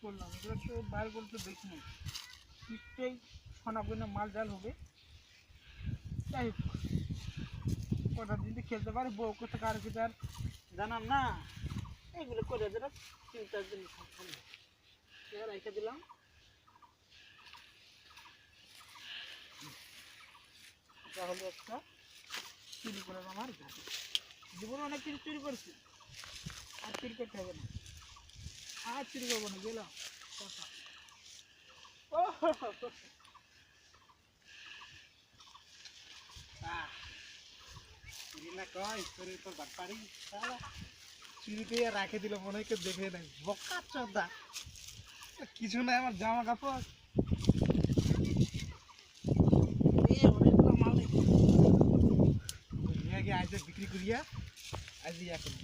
করলাম, এগুলো তো বাইর করতে দেখিনি, নিশ্চয়ই সোনা বইনা মাল জাল হবে। যাই হোক, কটা দিন খেলতে পারে, বউ কোথা কার কি তার জানাম না, এইগুলো করে দিলে 3-4 দিন রেখে দিলাম। এটা হলো একটা চুরি করলাম আমার ঘাটে, জীবনে অনেক কিছু চুরি করছি, আর চুরি করতে হবে না, আর চুরি করবো না, গেলাম কথা। ও চুরি না কয় চুরি তো বাটপারি, চুরিতে রাখে দিল, মনে হয় কেউ দেখে নাই, বকা চোদা, কিছু নাই আমার জামা কাপড় অনেকগুলো মাল আজ বিক্রি করিয়া আজ ইয়া করবো।